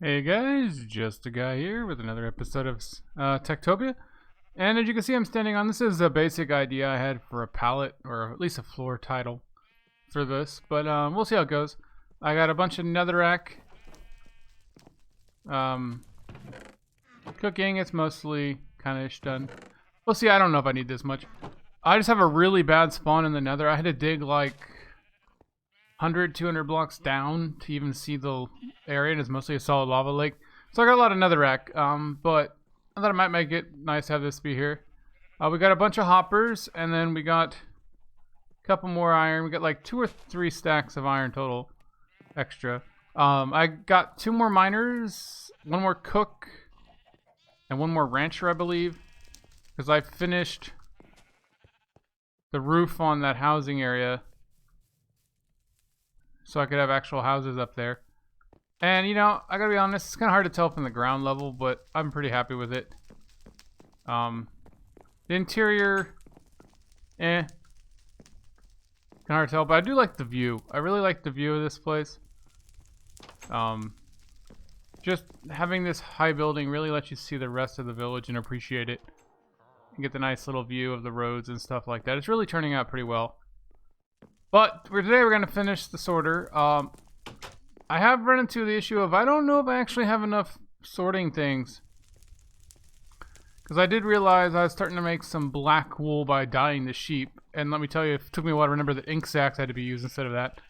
Hey guys, just a guy here with another episode of Tektopia. And as you can see, I'm standing on, this is a basic idea I had for a palette, or at least a floor title for this. But we'll see how it goes. I got a bunch of netherrack. Cooking, it's mostly kind of done. We'll see, I don't know if I need this much. I just have a really bad spawn in the nether. I had to dig like 100, 200 blocks down to even see the area, and it's mostly a solid lava lake. So I got a lot of netherrack, but I thought it might make it nice to have this be here. We got a bunch of hoppers, and then we got a couple more iron. We got like 2 or 3 stacks of iron total extra. I got 2 more miners, 1 more cook, and 1 more rancher, I believe, because I finished the roof on that housing area so I could have actual houses up there. And you know, I gotta be honest, it's kind of hard to tell from the ground level, but I'm pretty happy with it. The interior, kind of hard to tell, but I do like the view. I really like the view of this place. Just having this high building really lets you see the rest of the village and appreciate it. And get the nice little view of the roads and stuff like that. It's really turning out pretty well. But today we're going to finish the sorter. I have run into the issue of I don't know if I actually have enough sorting things. Because I did realize I was starting to make some black wool by dyeing the sheep. And let me tell you, it took me a while to remember that ink sacks had to be used instead of that.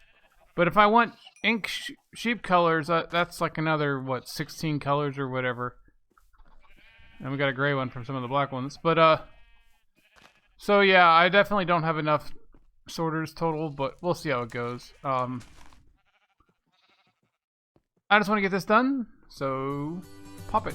But if I want ink sheep colors, that's like another, what, 16 colors or whatever. And we got a gray one from some of the black ones. But, so yeah, I definitely don't have enough sorters total, but we'll see how it goes. I just want to get this done, so pop it.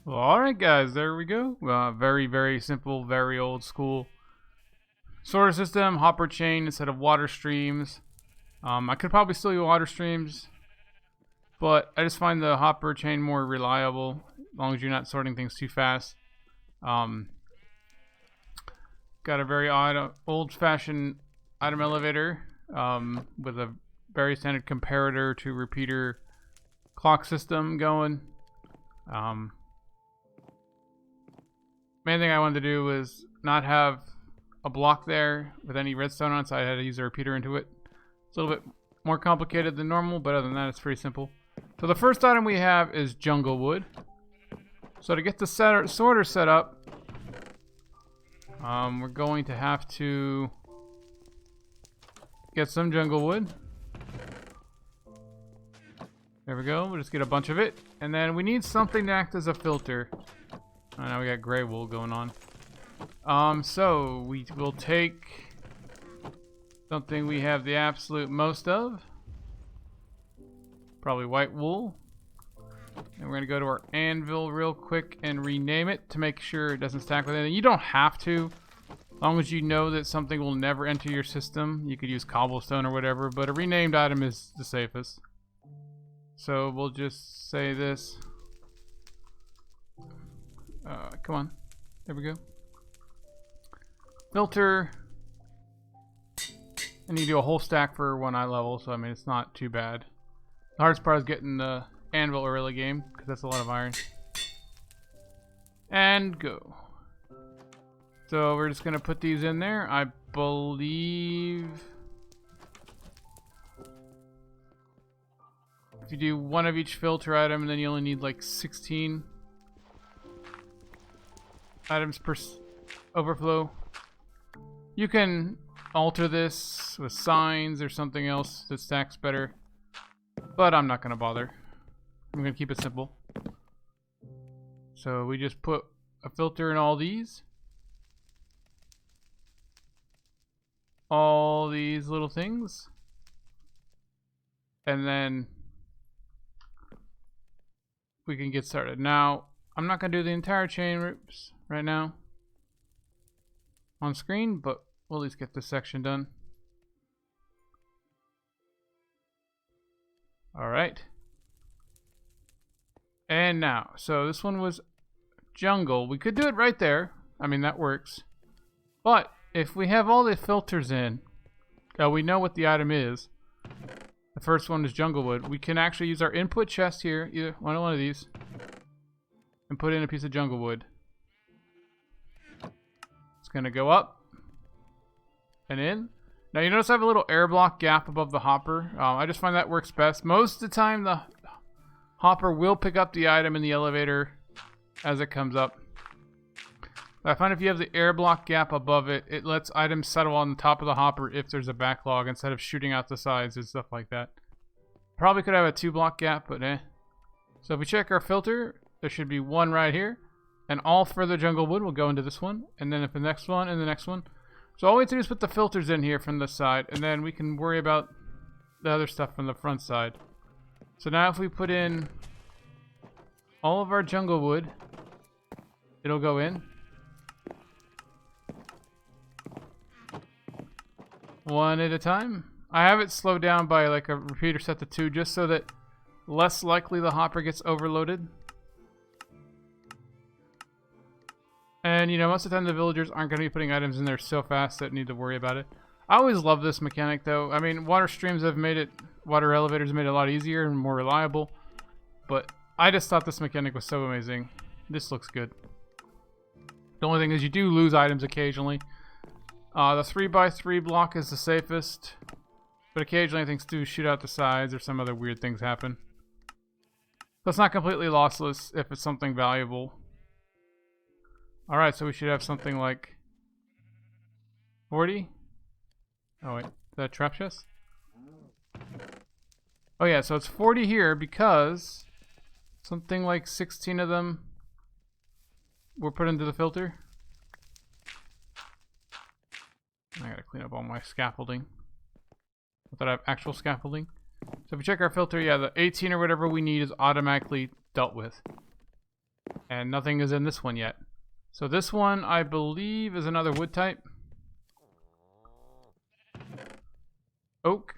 Well, alright guys, there we go. Very, very simple, very old school sorter system, hopper chain instead of water streams. I could probably still use water streams, but I just find the hopper chain more reliable, as long as you're not sorting things too fast. Got a very old-fashioned item elevator with a very standard comparator to repeater clock system going. Main thing I wanted to do was not have a block there with any redstone on it, so I had to use a repeater into it. It's a little bit more complicated than normal, but other than that, it's pretty simple. So the first item we have is jungle wood. So to get the sorter set up, we're going to have to get some jungle wood. There we go. We'll just get a bunch of it. And then we need something to act as a filter. I know we got gray wool going on. So we will take something we have the absolute most of. Probably white wool. And we're going to go to our anvil real quick and rename it to make sure it doesn't stack with anything. You don't have to. As long as you know that something will never enter your system. You could use cobblestone or whatever, but a renamed item is the safest. So we'll just say this. Come on. There we go. Filter. And you do a whole stack for 1 eye level, so I mean, it's not too bad. The hardest part is getting the anvil early game, because that's a lot of iron. And go. So we're just going to put these in there. I believe if you do 1 of each filter item, and then you only need like 16 items per overflow. You can alter this with signs or something else that stacks better, but I'm not going to bother. I'm going to keep it simple. So we just put a filter in all these little things, and then we can get started. Now, I'm not going to do the entire chain routes right now on screen, but we'll at least get this section done. Alright. And now, so this one was jungle. We could do it right there. I mean, that works. But if we have all the filters in, we know what the item is. The first one is jungle wood. We can actually use our input chest here, either one of these, and put in a piece of jungle wood. It's going to go up and in. Now you notice I have a little air block gap above the hopper. I just find that works best. Most of the time the hopper will pick up the item in the elevator as it comes up. I find if you have the air block gap above it, it lets items settle on the top of the hopper if there's a backlog instead of shooting out the sides and stuff like that. Probably could have a 2-block gap, but eh. So if we check our filter, there should be one right here. And all further jungle wood will go into this one. And then if the next one and the next one. So all we have to do is put the filters in here from this side. And then we can worry about the other stuff from the front side. So now if we put in all of our jungle wood, it'll go in. One at a time. I have it slowed down by like a repeater set to 2 just so that less likely the hopper gets overloaded. And you know, most of the time the villagers aren't going to be putting items in there so fast that need to worry about it. I always love this mechanic though. I mean, water streams have made it, water elevators have made it a lot easier and more reliable. But I just thought this mechanic was so amazing. This looks good. The only thing is you do lose items occasionally. The 3x3 block is the safest, but occasionally things do shoot out the sides or some other weird things happen. So it's not completely lossless if it's something valuable. Alright, so we should have something like 40. Oh wait, is that a trap chest? Oh yeah, so it's 40 here because something like 16 of them were put into the filter. I gotta clean up all my scaffolding. I thought I have actual scaffolding. So if we check our filter, yeah, the 18 or whatever we need is automatically dealt with. And nothing is in this one yet. So this one, I believe, is another wood type. Oak.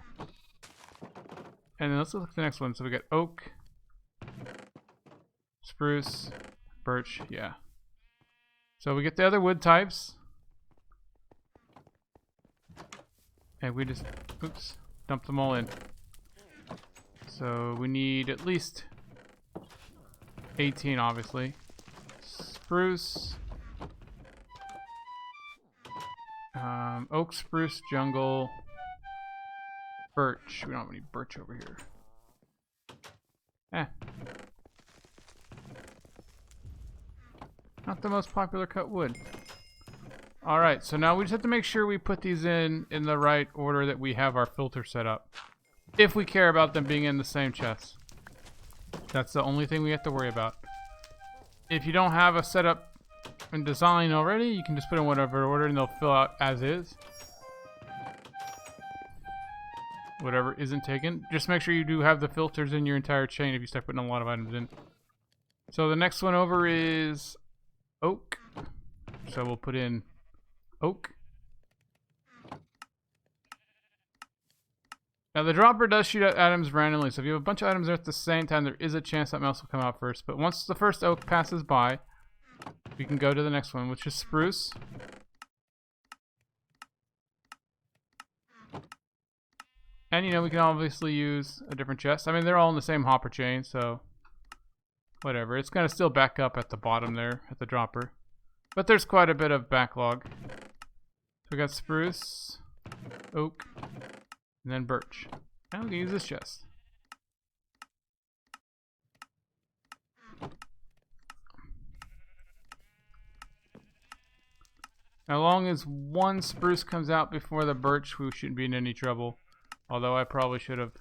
And then let's look at the next one. So we got oak, spruce, birch, yeah. So we get the other wood types. And we just, oops, dump them all in. So we need at least 18, obviously. Spruce. Oak, spruce, jungle. Birch. We don't have any birch over here. Not the most popular cut wood. Alright, so now we just have to make sure we put these in the right order that we have our filter set up. If we care about them being in the same chest. That's the only thing we have to worry about. If you don't have a setup and design already, you can just put in whatever order and they'll fill out as is. Whatever isn't taken. Just make sure you do have the filters in your entire chain if you start putting a lot of items in. So the next one over is oak. So we'll put in oak. Now the dropper does shoot out items randomly, so if you have a bunch of items there at the same time, there is a chance something else will come out first. But once the first oak passes by, we can go to the next one, which is spruce. And you know, we can obviously use a different chest. I mean, they're all in the same hopper chain, so whatever. It's gonna still back up at the bottom there, at the dropper. But there's quite a bit of backlog. So we got spruce, oak, and then birch. Now we can use this chest. As long as one spruce comes out before the birch, we shouldn't be in any trouble. Although I probably should have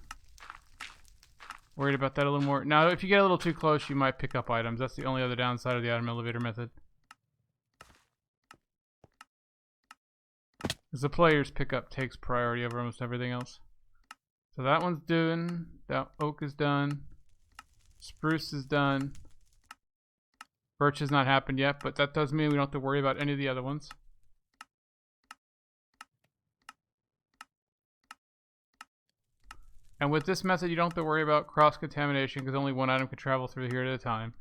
worried about that a little more. Now, if you get a little too close, you might pick up items. That's the only other downside of the item elevator method. Because the player's pickup takes priority over almost everything else. So that one's done. That oak is done. Spruce is done. Birch has not happened yet, but that does mean we don't have to worry about any of the other ones. And with this method, you don't have to worry about cross-contamination because only one item can travel through here at a time.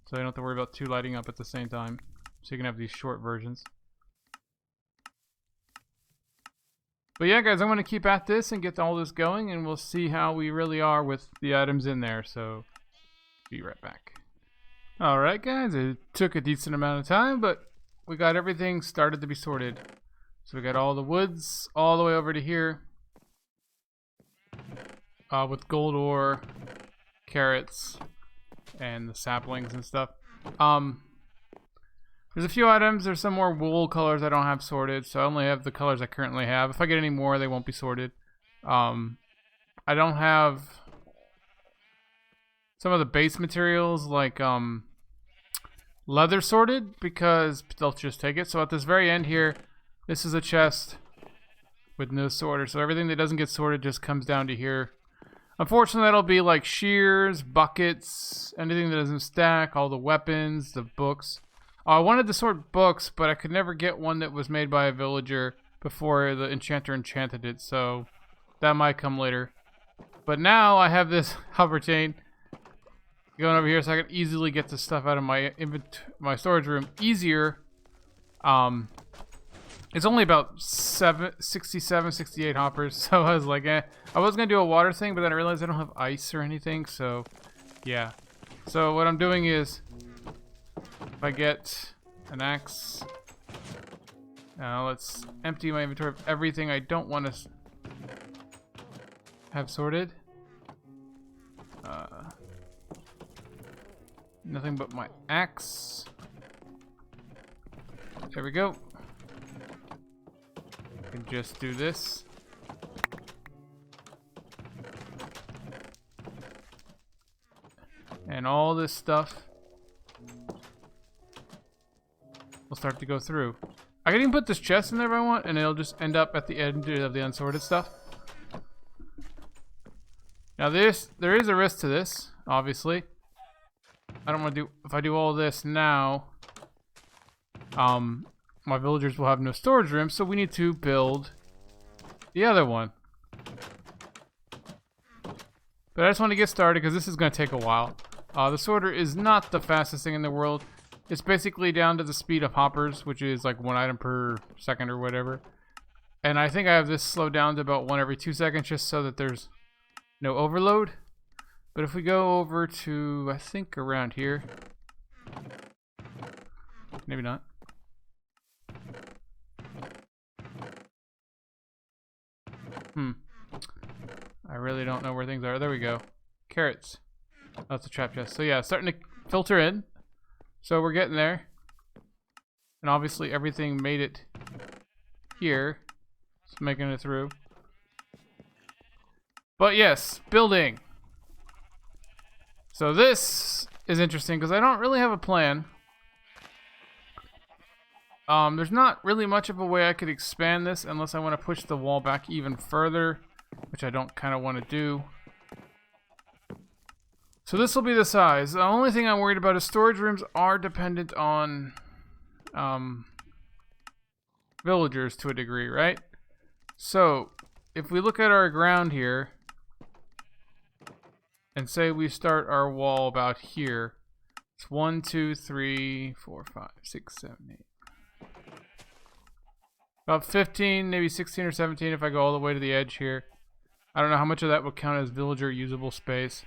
So you don't have to worry about two lighting up at the same time. So you can have these short versions. But yeah, guys, I'm going to keep at this and get all this going, and we'll see how we really are with the items in there. So, be right back. Alright, guys, it took a decent amount of time, but we got everything started to be sorted. So we got all the woods all the way over to here. With gold ore, carrots, and the saplings and stuff. There's a few items. There's some more wool colors I don't have sorted, so I only have the colors I currently have. If I get any more, they won't be sorted. I don't have some of the base materials like leather sorted because they'll just take it. So at this very end here, this is a chest with no sorter. So everything that doesn't get sorted just comes down to here. Unfortunately, that'll be like shears, buckets, anything that doesn't stack, all the weapons, the books. I wanted to sort books, but I could never get one that was made by a villager before the enchanter enchanted it, so that might come later. But now I have this hover chain going over here so I can easily get the stuff out of my storage room easier. It's only about 67, 68 hoppers, so I was like, I was going to do a water thing, but then I realized I don't have ice or anything, so yeah. So what I'm doing is, if I get an axe, now let's empty my inventory of everything I don't want to have sorted. Nothing but my axe. There we go. I can just do this. And all this stuff will start to go through. I can even put this chest in there if I want, and it'll just end up at the end of the unsorted stuff. Now there is a risk to this, obviously. I don't want to do, if I do all this now, my villagers will have no storage room, so we need to build the other one. But I just want to get started because this is going to take a while. The sorter is not the fastest thing in the world. It's basically down to the speed of hoppers, which is like 1 item per second or whatever. And I think I have this slowed down to about 1 every 2 seconds just so that there's no overload. But if we go over to, I think around here. Maybe not. I really don't know where things are. There we go. Carrots. Oh, that's a trap chest. So yeah, starting to filter in. So we're getting there. And obviously everything made it here. It's making it through. But yes, building. So this is interesting because I don't really have a plan. There's not really much of a way I could expand this unless I want to push the wall back even further, which I don't kind of want to do. So this will be the size. The only thing I'm worried about is storage rooms are dependent on villagers to a degree, right? So if we look at our ground here and say we start our wall about here, it's 1, 2, 3, 4, 5, 6, 7, 8. About 15, maybe 16 or 17 if I go all the way to the edge here. I don't know how much of that would count as villager usable space.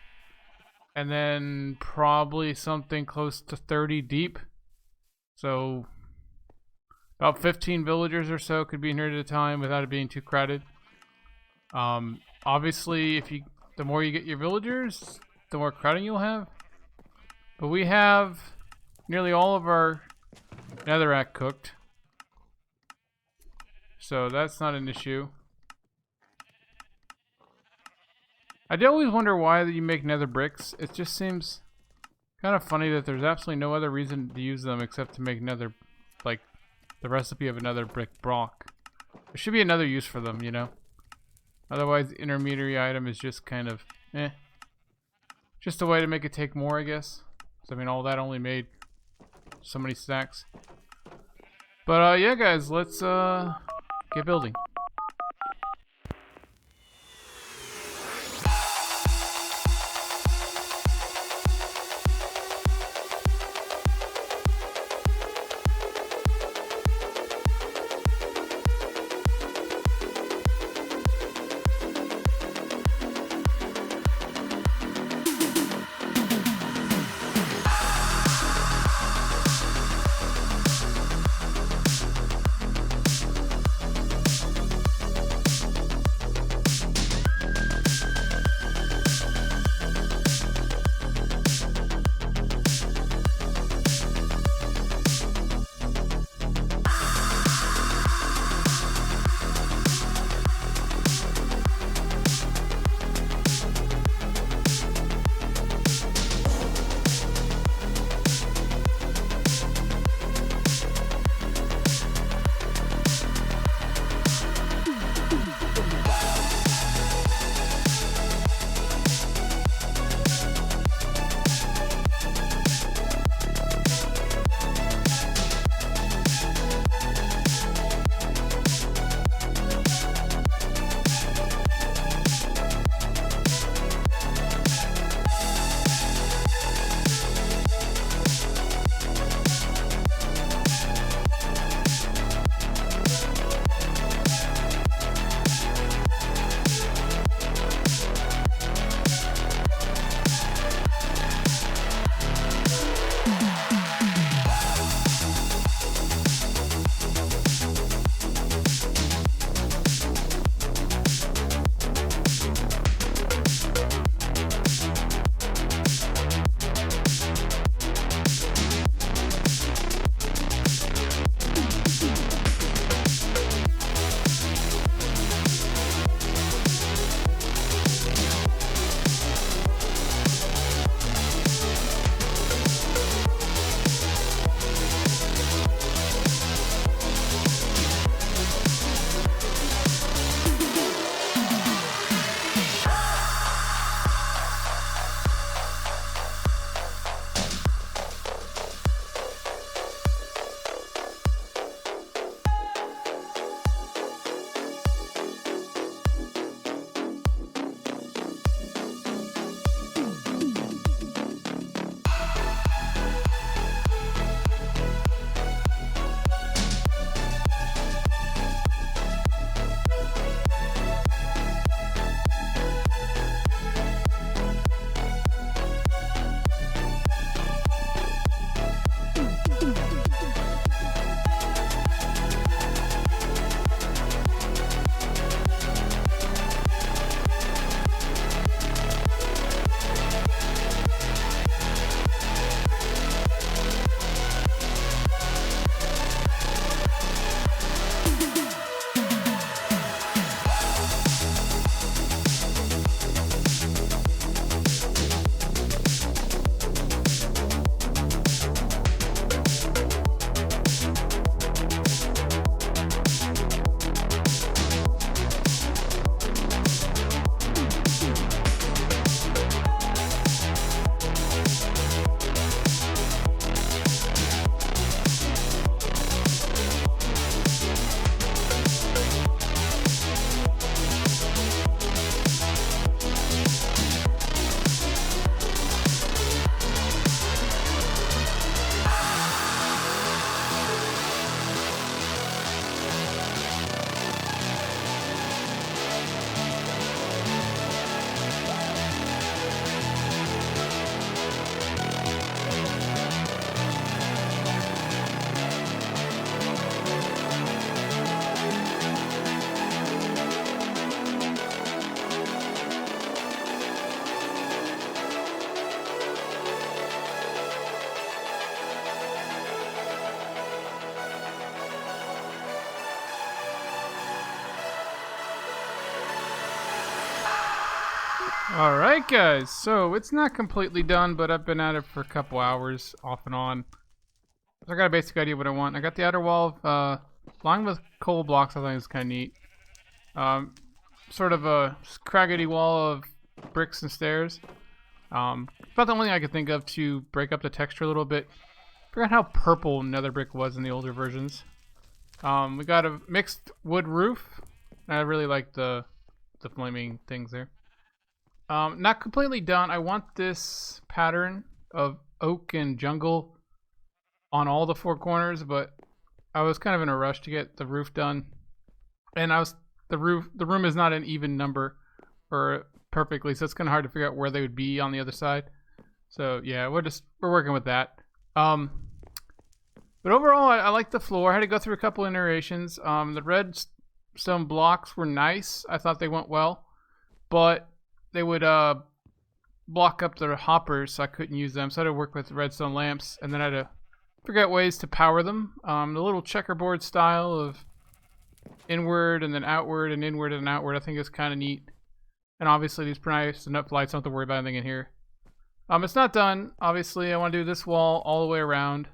And then probably something close to 30 deep. So about 15 villagers or so could be in here at a time without it being too crowded. Obviously, the more you get your villagers, the more crowding you'll have. But we have nearly all of our netherrack cooked. So that's not an issue. I do always wonder why you make nether bricks. It just seems kind of funny that there's absolutely no other reason to use them except to make nether, like the recipe of another brick block. There should be another use for them, you know? Otherwise, the intermediary item is just kind of, Just a way to make it take more, I guess. So, I mean, all that only made so many stacks. But yeah, guys, let's get building. Alright guys, so it's not completely done, but I've been at it for a couple hours off and on. So I got a basic idea what I want. I got the outer wall lined with coal blocks. I think it's kind of neat. Sort of a craggedy wall of bricks and stairs. About the only thing I could think of to break up the texture a little bit. Forgot how purple nether brick was in the older versions. We got a mixed wood roof. I really like the flaming things there. Not completely done. I want this pattern of oak and jungle on all the four corners, but I was kind of in a rush to get the roof done. And the room is not an even number or perfectly, so it's kind of hard to figure out where they would be on the other side. So yeah, we're working with that. But overall, I like the floor. I had to go through a couple iterations. The redstone blocks were nice. I thought they went well, but they would block up the hoppers, so I couldn't use them. So I had to work with redstone lamps, and then I had to figure out ways to power them. The little checkerboard style of inward and then outward and inward and outward, I think is kind of neat. And obviously these nice enough lights, don't have to worry about anything in here. It's not done. Obviously, I want to do this wall all the way around.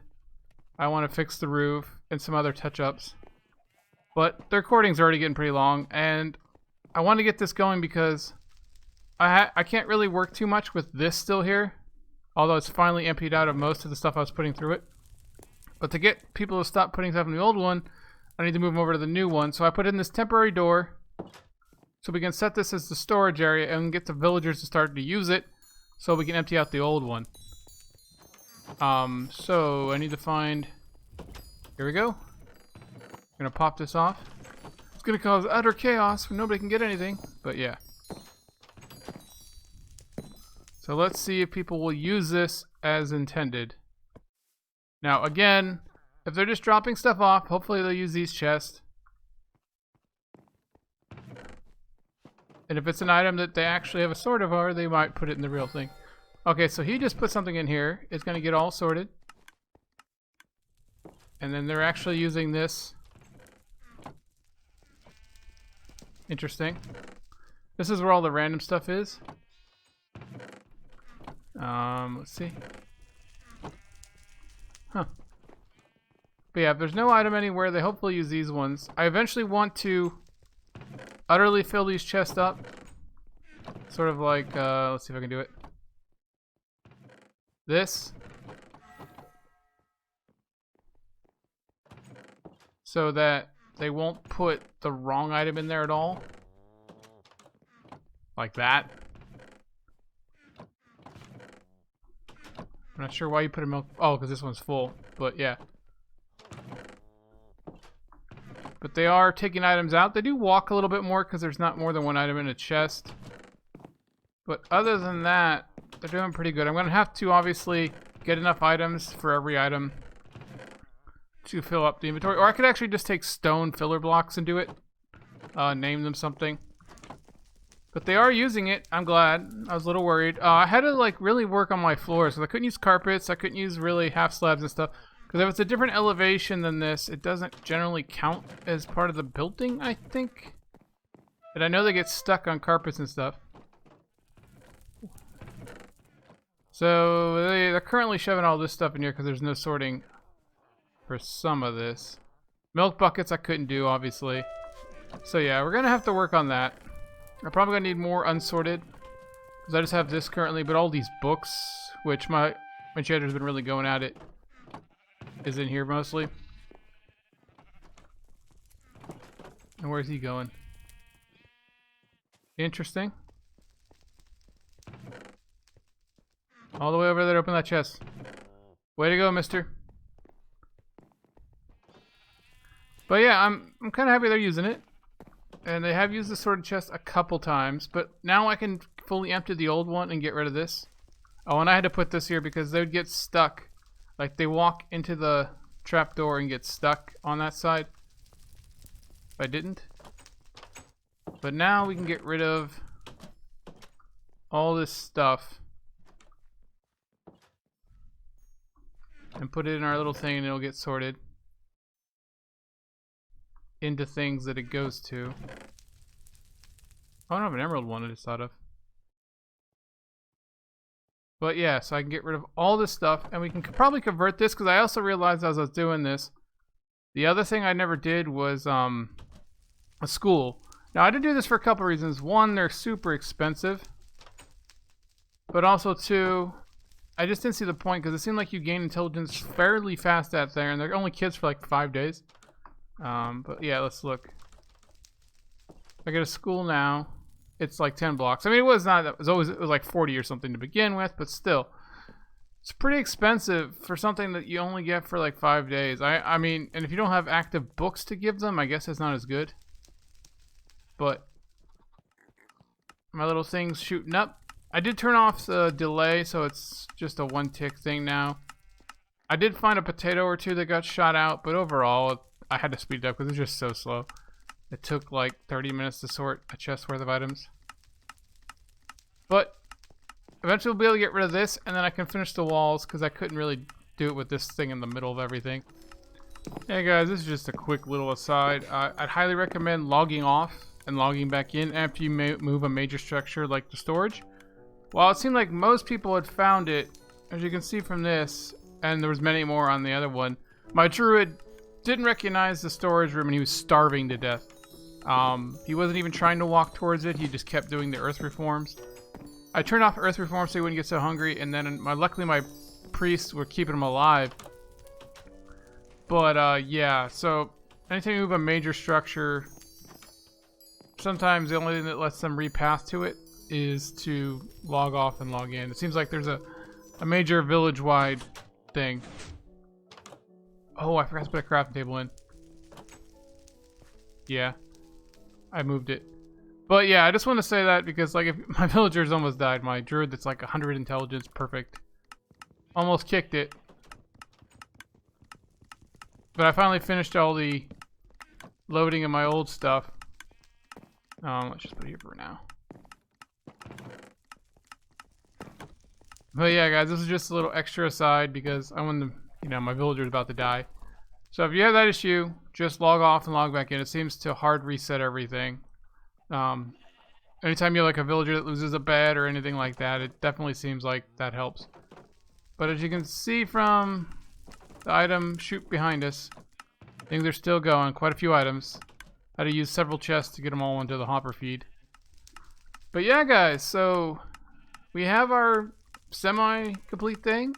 I want to fix the roof and some other touch-ups. But the recording's already getting pretty long, and I want to get this going because I can't really work too much with this still here, although it's finally emptied out of most of the stuff I was putting through it. But to get people to stop putting stuff in the old one, I need to move them over to the new one. So I put in this temporary door so we can set this as the storage area and get the villagers to start to use it so we can empty out the old one. So I need to find... Here we go. I'm gonna pop this off. It's gonna cause utter chaos when nobody can get anything, but yeah. So let's see if people will use this as intended. Now again, if they're just dropping stuff off, hopefully they'll use these chests. And if it's an item that they actually have a sort of are, they might put it in the real thing. Okay, so he just put something in here. It's going to get all sorted. And then they're actually using this. Interesting. This is where all the random stuff is. Let's see. Huh. But yeah, if there's no item anywhere, they hopefully use these ones. I eventually want to utterly fill these chests up. Sort of like, let's see if I can do it. This. So that they won't put the wrong item in there at all. Like that. I'm not sure why you put a milk... Oh, because this one's full. But yeah. But they are taking items out. They do walk a little bit more because there's not more than one item in a chest. But other than that, they're doing pretty good. I'm going to have to obviously get enough items for every item to fill up the inventory. Or I could actually just take stone filler blocks and do it. Name them something. But they are using it. I'm glad. I was a little worried. I had to like really work on my floors because I couldn't use carpets. I couldn't use really half slabs and stuff. Because if it's a different elevation than this, it doesn't generally count as part of the building, I think. And I know they get stuck on carpets and stuff. So they're currently shoving all this stuff in here because there's no sorting for some of this. Milk buckets I couldn't do, obviously. So yeah, we're going to have to work on that. I'm probably going to need more unsorted. Because I just have this currently, but all these books, which my enchanter's been really going at it, is in here mostly. And where's he going? Interesting. All the way over there to open that chest. Way to go, mister. But yeah, I'm kind of happy they're using it. And they have used the sorted chest a couple times. But now I can fully empty the old one and get rid of this. Oh, and I had to put this here because they would get stuck. Like they walk into the trapdoor and get stuck on that side. If I didn't. But now we can get rid of all this stuff. And put it in our little thing and it'll get sorted into things that it goes to. Oh, I don't have an emerald one I just thought of. But yeah, so I can get rid of all this stuff and we can probably convert this because I also realized as I was doing this, the other thing I never did was a school. Now I did do this for a couple reasons. One, they're super expensive. But also, too, I just didn't see the point because it seemed like you gain intelligence fairly fast out there, and they're only kids for like 5 days. But yeah, let's look. I go to school now. It's like 10 blocks. I mean, it was like 40 or something to begin with, but still, it's pretty expensive for something that you only get for like 5 days. I mean, and if you don't have active books to give them, I guess it's not as good. But my little thing's shooting up. I did turn off the delay, so it's just a 1 tick thing now. I did find a potato or two that got shot out, but overall, I had to speed it up because it's just so slow. It took like 30 minutes to sort a chest worth of items. But eventually we'll be able to get rid of this, and then I can finish the walls because I couldn't really do it with this thing in the middle of everything. Hey guys, this is just a quick little aside. I'd highly recommend logging off and logging back in after you move a major structure like the storage. While it seemed like most people had found it, as you can see from this, and there was many more on the other one, my druid didn't recognize the storage room and he was starving to death. He wasn't even trying to walk towards it, he just kept doing the earth reforms. I turned off earth reforms so he wouldn't get so hungry, and then luckily my priests were keeping him alive. But yeah, so anytime you move a major structure, sometimes the only thing that lets them repath to it is to log off and log in. It seems like there's a major village-wide thing. Oh, I forgot to put a crafting table in. Yeah, I moved it. But yeah, I just want to say that because like if my villagers almost died. My druid that's like 100 intelligence, perfect. Almost kicked it. But I finally finished all the loading of my old stuff. Let's just put it here for now. But yeah, guys, this is just a little extra aside because I want to, you know, my villager's about to die. So if you have that issue, just log off and log back in. It seems to hard reset everything. Anytime you have like a villager that loses a bed or anything like that, it definitely seems like that helps. But as you can see from the item chute behind us, things are still going. Quite a few items. I had to use several chests to get them all into the hopper feed. But yeah, guys, so we have our semi-complete thing.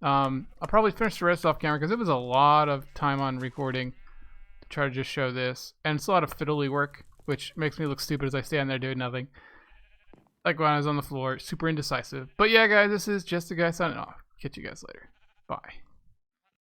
I'll probably finish the rest off camera because it was a lot of time on recording to try to just show this. And it's a lot of fiddly work, which makes me look stupid as I stand there doing nothing. Like when I was on the floor, super indecisive. But yeah, guys, this is Just a Guy signing off. Catch you guys later. Bye.